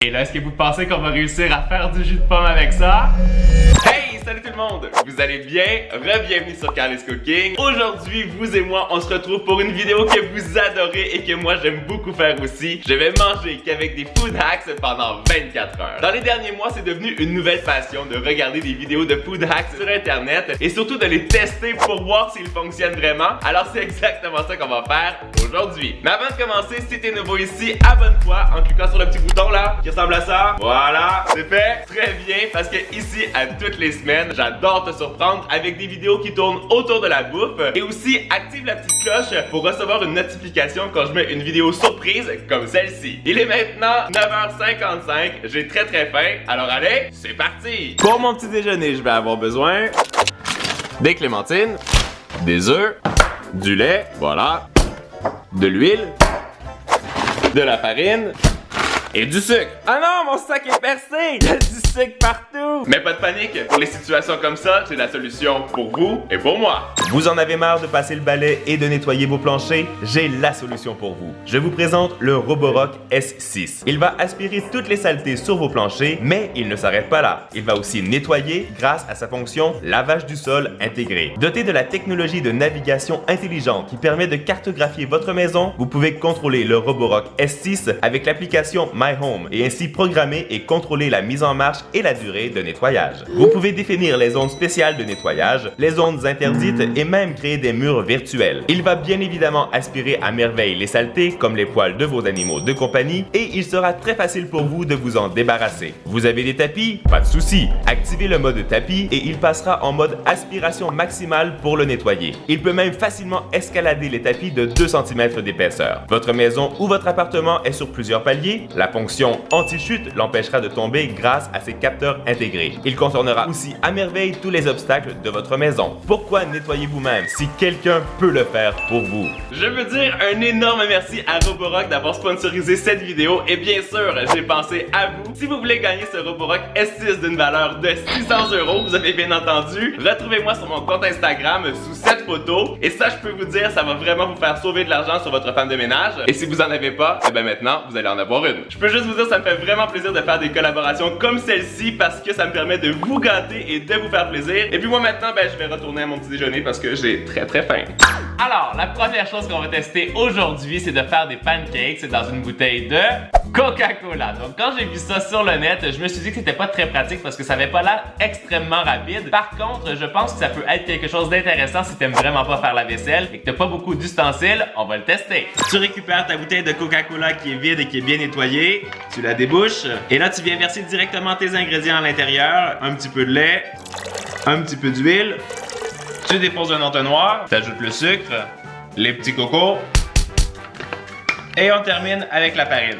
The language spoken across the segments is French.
Et là, est-ce que vous pensez qu'on va réussir à faire du jus de pomme avec ça? Hey, salut tout le monde! Vous allez bien? Re-bienvenue sur Carly's Cooking. Aujourd'hui, vous et moi, on se retrouve pour une vidéo que vous adorez et que moi, j'aime beaucoup faire aussi. Je vais manger qu'avec des food hacks pendant 24 heures. Dans les derniers mois, c'est devenu une nouvelle passion de regarder des vidéos de food hacks sur Internet et surtout de les tester pour voir s'ils fonctionnent vraiment. Alors, c'est exactement ça qu'on va faire aujourd'hui. Mais avant de commencer, si t'es nouveau ici, abonne-toi en cliquant sur le petit bouton là qui ressemble à ça. Voilà, c'est fait. Très bien, parce que ici, à toutes les semaines, j'adore te surprendre avec des vidéos qui tournent autour de la bouffe. Et aussi, active la petite cloche pour recevoir une notification quand je mets une vidéo surprise comme celle-ci. Il est maintenant 9h55, j'ai très faim. Alors allez, c'est parti! Pour mon petit déjeuner, je vais avoir besoin des clémentines, des œufs, du lait, voilà, de l'huile, de la farine et du sucre. Ah non, mon sac est percé! Il y a du sucre partout! Mais pas de panique, pour les situations comme ça, j'ai la solution pour vous et pour moi. Vous en avez marre de passer le balai et de nettoyer vos planchers? J'ai la solution pour vous. Je vous présente le Roborock S6. Il va aspirer toutes les saletés sur vos planchers, mais il ne s'arrête pas là. Il va aussi nettoyer grâce à sa fonction lavage du sol intégré. Doté de la technologie de navigation intelligente qui permet de cartographier votre maison, vous pouvez contrôler le Roborock S6 avec l'application My Home et ainsi programmer et contrôler la mise en marche et la durée de nettoyage. Vous pouvez définir les zones spéciales de nettoyage, les zones interdites et même créer des murs virtuels. Il va bien évidemment aspirer à merveille les saletés comme les poils de vos animaux de compagnie et il sera très facile pour vous de vous en débarrasser. Vous avez des tapis? Pas de souci. Activez le mode tapis et il passera en mode aspiration maximale pour le nettoyer. Il peut même facilement escalader les tapis de 2 cm d'épaisseur. Votre maison ou votre appartement est sur plusieurs paliers. La fonction anti-chute l'empêchera de tomber grâce à ses capteurs intégrés. Il contournera aussi à merveille tous les obstacles de votre maison. Pourquoi nettoyer vous-même si quelqu'un peut le faire pour vous? Je veux dire un énorme merci à Roborock d'avoir sponsorisé cette vidéo et bien sûr, j'ai pensé à vous. Si vous voulez gagner ce Roborock S6 d'une valeur de 600 €, vous avez bien entendu, retrouvez-moi sur mon compte Instagram sous cette photo et ça, je peux vous dire, ça va vraiment vous faire sauver de l'argent sur votre femme de ménage et si vous en avez pas, eh ben maintenant, vous allez en avoir une. Je peux juste vous dire, ça me fait vraiment plaisir de faire des collaborations comme celle-ci parce que ça me permet de vous gâter et de vous faire plaisir. Et puis moi maintenant, ben je vais retourner à mon petit déjeuner parce que j'ai très faim. Alors, la première chose qu'on va tester aujourd'hui, c'est de faire des pancakes dans une bouteille de Coca-Cola. Donc quand j'ai vu ça sur le net, je me suis dit que c'était pas très pratique parce que ça avait pas l'air extrêmement rapide. Par contre, je pense que ça peut être quelque chose d'intéressant si t'aimes vraiment pas faire la vaisselle et que t'as pas beaucoup d'ustensiles. On va le tester. Tu récupères ta bouteille de Coca-Cola qui est vide et qui est bien nettoyée. Tu la débouches et là tu viens verser directement tes ingrédients à l'intérieur. Un petit peu de lait, un petit peu d'huile. Tu déposes un entonnoir, tu ajoutes le sucre, les petits cocos et on termine avec la farine.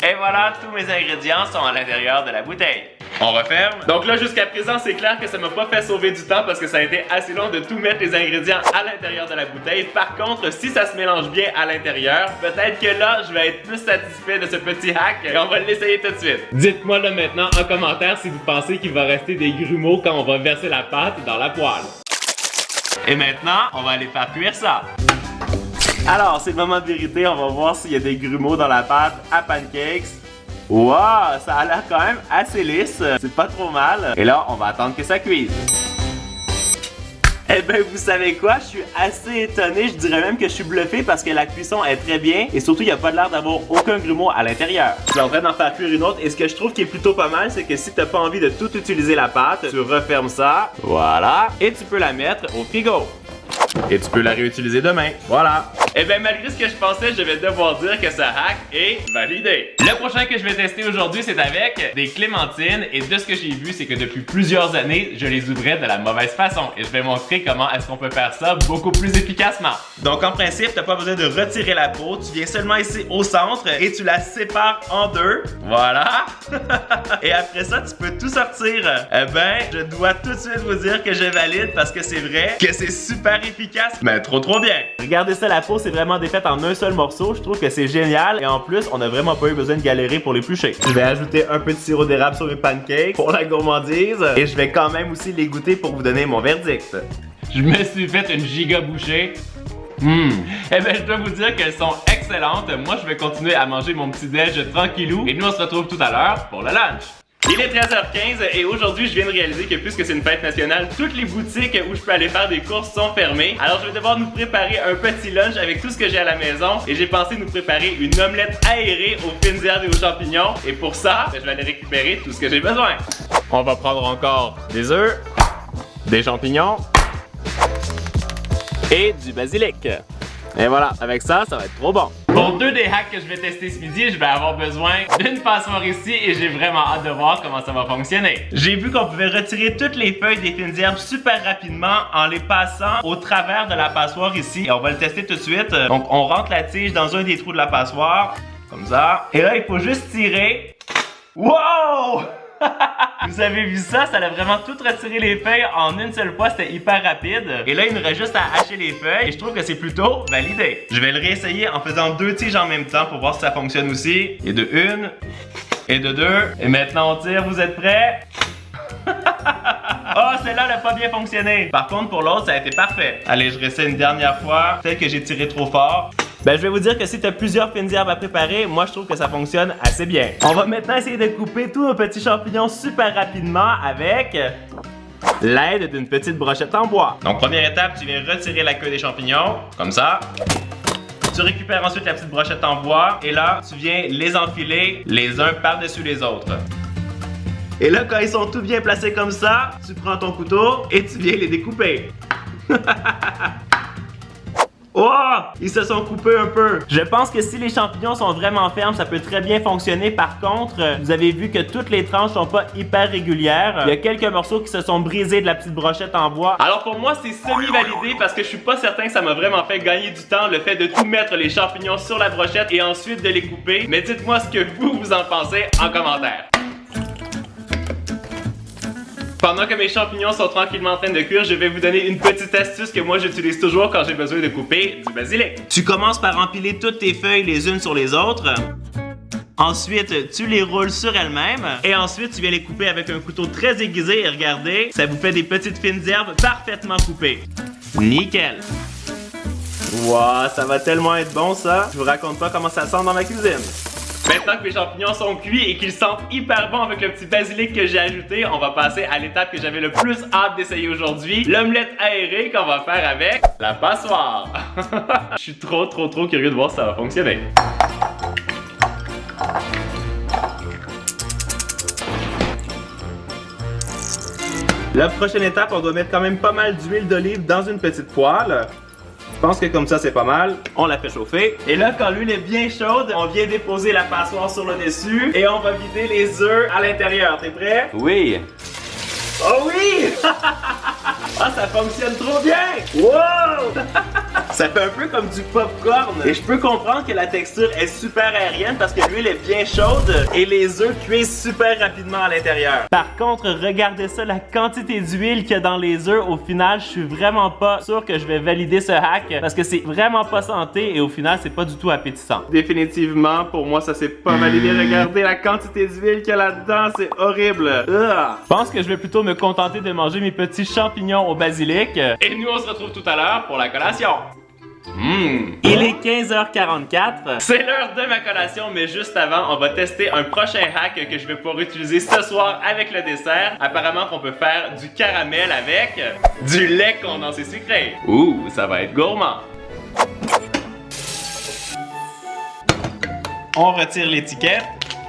Et voilà, tous mes ingrédients sont à l'intérieur de la bouteille. On referme. Donc là, jusqu'à présent, c'est clair que ça m'a pas fait sauver du temps parce que ça a été assez long de tout mettre les ingrédients à l'intérieur de la bouteille. Par contre, si ça se mélange bien à l'intérieur, peut-être que là, je vais être plus satisfait de ce petit hack et on va l'essayer tout de suite. Dites-moi là maintenant en commentaire si vous pensez qu'il va rester des grumeaux quand on va verser la pâte dans la poêle. Et maintenant, on va aller faire cuire ça. Alors, c'est le moment de vérité. On va voir s'il y a des grumeaux dans la pâte à pancakes. Wow, ça a l'air quand même assez lisse, c'est pas trop mal. Et là, on va attendre que ça cuise. Eh ben, vous savez quoi? Je suis assez étonné, je dirais même que je suis bluffé parce que la cuisson est très bien et surtout, il n'y a pas l'air d'avoir aucun grumeau à l'intérieur. Je suis en train d'en faire cuire une autre et ce que je trouve qui est plutôt pas mal, c'est que si t'as pas envie de tout utiliser la pâte, tu refermes ça, voilà, et tu peux la mettre au frigo. Et tu peux la réutiliser demain. Voilà. Et bien malgré ce que je pensais, je vais devoir dire que ce hack est validé. Le prochain que je vais tester aujourd'hui, c'est avec des clémentines. Et de ce que j'ai vu, c'est que depuis plusieurs années, je les ouvrais de la mauvaise façon. Et je vais montrer comment est-ce qu'on peut faire ça beaucoup plus efficacement. Donc en principe, t'as pas besoin de retirer la peau. Tu viens seulement ici au centre et tu la sépares en deux. Voilà. Et après ça, tu peux tout sortir. Eh ben, je dois tout de suite vous dire que je valide parce que c'est vrai que c'est super efficace. Mais trop bien. Regardez ça, la peau, c'est vraiment défaite en un seul morceau. Je trouve que c'est génial. Et en plus, on n'a vraiment pas eu besoin de galérer pour l'éplucher. Je vais ajouter un peu de sirop d'érable sur mes pancakes pour la gourmandise. Et je vais quand même aussi les goûter pour vous donner mon verdict. Je me suis fait une giga bouchée. Eh bien, je dois vous dire qu'elles sont excellentes. Moi, je vais continuer à manger mon petit déj tranquillou. Et nous, on se retrouve tout à l'heure pour le lunch. Il est 13h15 et aujourd'hui, je viens de réaliser que puisque c'est une fête nationale, toutes les boutiques où je peux aller faire des courses sont fermées. Alors, je vais devoir nous préparer un petit lunch avec tout ce que j'ai à la maison. Et j'ai pensé nous préparer une omelette aérée aux fines herbes et aux champignons. Et pour ça, je vais aller récupérer tout ce que j'ai besoin. On va prendre encore des œufs, des champignons et du basilic. Et voilà, avec ça, ça va être trop bon. Pour deux des hacks que je vais tester ce midi, je vais avoir besoin d'une passoire ici et j'ai vraiment hâte de voir comment ça va fonctionner. J'ai vu qu'on pouvait retirer toutes les feuilles des fines herbes super rapidement en les passant au travers de la passoire ici. Et on va le tester tout de suite. Donc on rentre la tige dans un des trous de la passoire, comme ça. Et là, il faut juste tirer. Wow! Vous avez vu ça? Ça a vraiment tout retiré les feuilles en une seule fois, c'était hyper rapide. Et là, il nous reste juste à hacher les feuilles et je trouve que c'est plutôt validé. Je vais le réessayer en faisant deux tiges en même temps pour voir si ça fonctionne aussi. Et de une, et de deux. Et maintenant on tire, vous êtes prêts? Oh, celle-là n'a pas bien fonctionné. Par contre, pour l'autre, ça a été parfait. Allez, je réessaye une dernière fois. Peut-être que j'ai tiré trop fort. Ben, je vais vous dire que si tu as plusieurs fines herbes à préparer, moi je trouve que ça fonctionne assez bien. On va maintenant essayer de couper tous nos petits champignons super rapidement avec l'aide d'une petite brochette en bois. Donc, première étape, tu viens retirer la queue des champignons, comme ça. Tu récupères ensuite la petite brochette en bois et là, tu viens les enfiler les uns par-dessus les autres. Et là, quand ils sont tout bien placés comme ça, tu prends ton couteau et tu viens les découper. Oh! Ils se sont coupés un peu. Je pense que si les champignons sont vraiment fermes, ça peut très bien fonctionner. Par contre, vous avez vu que toutes les tranches sont pas hyper régulières. Il y a quelques morceaux qui se sont brisés de la petite brochette en bois. Alors pour moi, c'est semi-validé parce que je suis pas certain que ça m'a vraiment fait gagner du temps le fait de tout mettre les champignons sur la brochette et ensuite de les couper. Mais dites-moi ce que vous en pensez en commentaire. Pendant que mes champignons sont tranquillement en train de cuire, je vais vous donner une petite astuce que moi j'utilise toujours quand j'ai besoin de couper du basilic. Tu commences par empiler toutes tes feuilles les unes sur les autres. Ensuite, tu les roules sur elles-mêmes. Et ensuite, tu viens les couper avec un couteau très aiguisé. Et regardez, ça vous fait des petites fines herbes parfaitement coupées. Nickel! Wow, ça va tellement être bon ça. Je vous raconte pas comment ça sent dans ma cuisine. Maintenant que mes champignons sont cuits et qu'ils sentent hyper bon avec le petit basilic que j'ai ajouté, on va passer à l'étape que j'avais le plus hâte d'essayer aujourd'hui, l'omelette aérée qu'on va faire avec la passoire. Je suis trop curieux de voir si ça va fonctionner. La prochaine étape, on doit mettre quand même pas mal d'huile d'olive dans une petite poêle. Je pense que comme ça c'est pas mal. On la fait chauffer. Et là, quand l'huile est bien chaude, on vient déposer la passoire sur le dessus et on va vider les œufs à l'intérieur. T'es prêt? Oui! Oh oui! Ah, ça fonctionne trop bien! Wow! Ça fait un peu comme du popcorn. Et je peux comprendre que la texture est super aérienne parce que l'huile est bien chaude et les œufs cuisent super rapidement à l'intérieur. Par contre, regardez ça, la quantité d'huile qu'il y a dans les œufs. Au final, je suis vraiment pas sûr que je vais valider ce hack parce que c'est vraiment pas santé et au final, c'est pas du tout appétissant. Définitivement, pour moi, ça s'est pas validé. Regardez la quantité d'huile qu'il y a là-dedans, c'est horrible. Je pense que je vais plutôt me contenter de manger mes petits champignons au basilic. Et nous, on se retrouve tout à l'heure pour la collation. Il est 15h44. C'est l'heure de ma collation, mais juste avant, on va tester un prochain hack que je vais pouvoir utiliser ce soir avec le dessert. Apparemment qu'on peut faire du caramel avec du lait condensé sucré. Ouh, ça va être gourmand. On retire l'étiquette.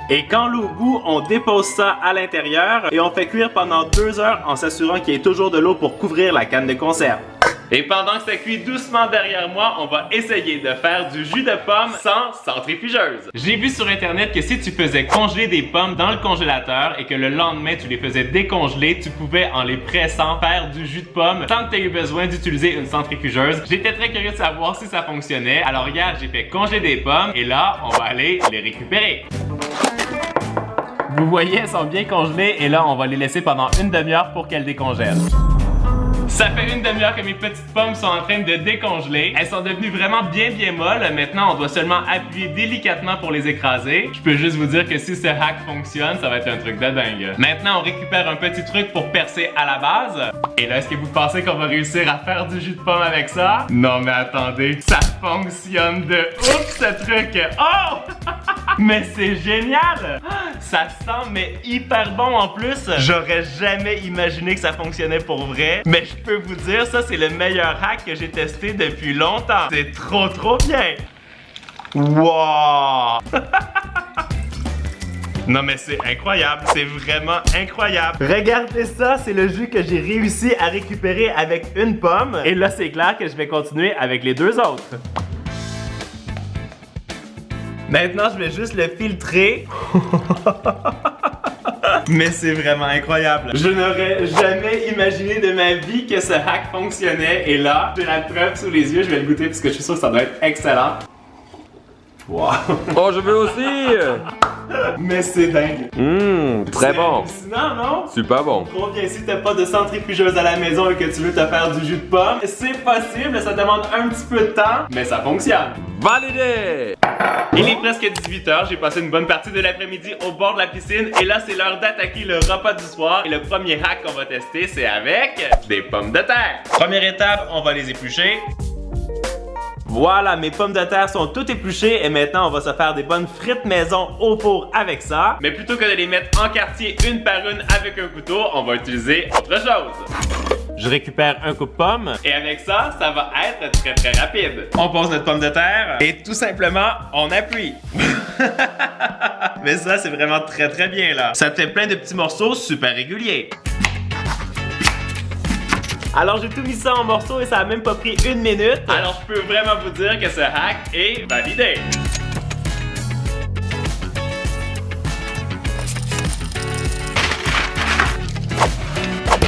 Et quand l'eau bout, on dépose ça à l'intérieur et on fait cuire pendant 2 heures en s'assurant qu'il y ait toujours de l'eau pour couvrir la canne de conserve. Et pendant que ça cuit doucement derrière moi, on va essayer de faire du jus de pomme sans centrifugeuse. J'ai vu sur internet que si tu faisais congeler des pommes dans le congélateur et que le lendemain tu les faisais décongeler, tu pouvais en les pressant faire du jus de pomme sans que tu aies eu besoin d'utiliser une centrifugeuse. J'étais très curieux de savoir si ça fonctionnait. Alors regarde, j'ai fait congeler des pommes et là, on va aller les récupérer. Vous voyez, elles sont bien congelées et là, on va les laisser pendant une demi-heure pour qu'elles décongèlent. Ça fait une demi-heure que mes petites pommes sont en train de décongeler. Elles sont devenues vraiment bien molles. Maintenant, on doit seulement appuyer délicatement pour les écraser. Je peux juste vous dire que si ce hack fonctionne, ça va être un truc de dingue. Maintenant, on récupère un petit truc pour percer à la base. Et là, est-ce que vous pensez qu'on va réussir à faire du jus de pomme avec ça? Non, mais attendez, ça fonctionne de ouf ce truc! Oh! Mais c'est génial! Ça sent mais hyper bon en plus! J'aurais jamais imaginé que ça fonctionnait pour vrai, mais je peux vous dire, ça c'est le meilleur hack que j'ai testé depuis longtemps. C'est trop bien! Wow! Non mais c'est incroyable, c'est vraiment incroyable. Regardez ça, c'est le jus que j'ai réussi à récupérer avec une pomme. Et là c'est clair que je vais continuer avec les deux autres. Maintenant je vais juste le filtrer. Mais c'est vraiment incroyable. Je n'aurais jamais imaginé de ma vie que ce hack fonctionnait. Et là, j'ai la preuve sous les yeux, je vais le goûter parce que je suis sûr que ça doit être excellent. Wow. Oh, je veux aussi! Mais c'est dingue. Très bon. Hallucinant, non? Super bon. Combien si t'as pas de centrifugeuse à la maison et que tu veux te faire du jus de pomme, c'est possible, ça demande un petit peu de temps, mais ça fonctionne. Validé! Il est presque 18h, j'ai passé une bonne partie de l'après-midi au bord de la piscine et là c'est l'heure d'attaquer le repas du soir. Et le premier hack qu'on va tester, c'est avec des pommes de terre. Première étape, on va les éplucher. Voilà, mes pommes de terre sont toutes épluchées et maintenant on va se faire des bonnes frites maison au four avec ça. Mais plutôt que de les mettre en quartier une par une avec un couteau, on va utiliser autre chose. Je récupère un coupe-pomme et avec ça, ça va être très rapide. On pose notre pomme de terre et tout simplement, on appuie. Mais ça, c'est vraiment très bien là. Ça te fait plein de petits morceaux super réguliers. Alors j'ai tout mis ça en morceaux et ça a même pas pris une minute. Alors je peux vraiment vous dire que ce hack est validé.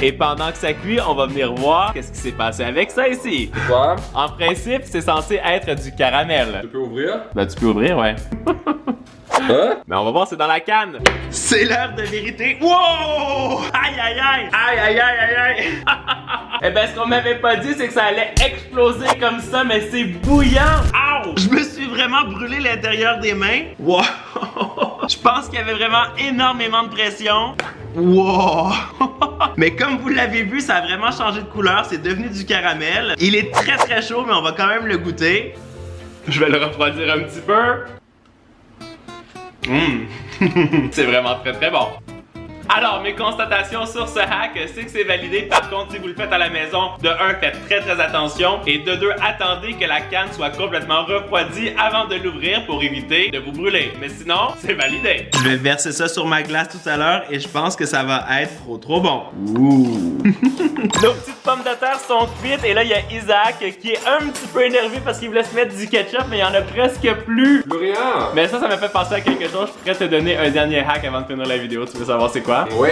Et pendant que ça cuit, on va venir voir qu'est-ce qui s'est passé avec ça ici. Quoi? En principe, c'est censé être du caramel. Tu peux ouvrir? Ben tu peux ouvrir, ouais. Hein? Mais on va voir, c'est dans la canne. C'est l'heure de vérité. Wow! Aïe! Eh ben, ce qu'on m'avait pas dit, c'est que ça allait exploser comme ça, mais c'est bouillant. Ow! Je me suis vraiment brûlé l'intérieur des mains. Wow! Je pense qu'il y avait vraiment énormément de pression. Wow! Mais comme vous l'avez vu, ça a vraiment changé de couleur. C'est devenu du caramel. Il est très chaud, mais on va quand même le goûter. Je vais le refroidir un petit peu. C'est vraiment très bon. Alors, mes constatations sur ce hack, c'est que c'est validé. Par contre, si vous le faites à la maison, de 1, faites très attention. Et de 2, attendez que la canne soit complètement refroidie avant de l'ouvrir pour éviter de vous brûler. Mais sinon, c'est validé. Je vais verser ça sur ma glace tout à l'heure et je pense que ça va être trop bon. Ouh! Nos petites pommes de terre sont cuites et là, il y a Isaac qui est un petit peu énervé parce qu'il voulait se mettre du ketchup, mais il y en a presque plus. Plus rien. Mais ça m'a fait penser à quelque chose. Je pourrais te donner un dernier hack avant de finir la vidéo. Tu veux savoir c'est quoi? Oui.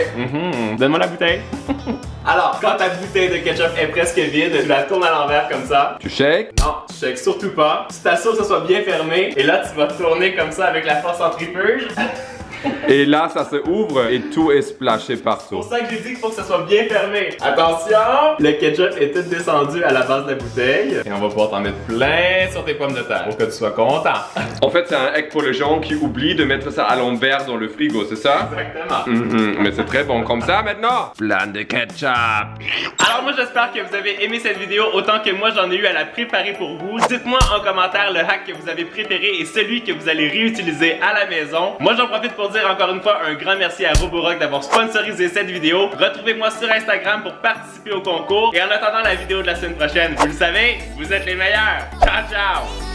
Donne-moi la bouteille. Alors, quand ta bouteille de ketchup est presque vide, tu la tournes à l'envers comme ça. Tu shakes? Non, tu shakes surtout pas. Tu t'assures que ça soit bien fermé. Et là, tu vas tourner comme ça avec la force centrifuge. Et là, ça se ouvre et tout est splashé C'est partout. pour ça que j'ai dit qu'il faut que ça soit bien fermé. Attention! Le ketchup est tout descendu à la base de la bouteille. Et on va pouvoir t'en mettre plein sur tes pommes de terre pour que tu sois content. En fait, c'est un hack pour les gens qui oublient de mettre ça à l'envers dans le frigo, c'est ça? Exactement. Mais c'est très bon comme ça maintenant. Plein de ketchup. Alors moi j'espère que vous avez aimé cette vidéo autant que moi j'en ai eu à la préparer pour vous. Dites-moi en commentaire le hack que vous avez préféré et celui que vous allez réutiliser à la maison. Moi j'en profite pour dire encore une fois un grand merci à Roborock d'avoir sponsorisé cette vidéo. Retrouvez-moi sur Instagram pour participer au concours. Et en attendant la vidéo de la semaine prochaine, vous le savez, vous êtes les meilleurs. Ciao ciao!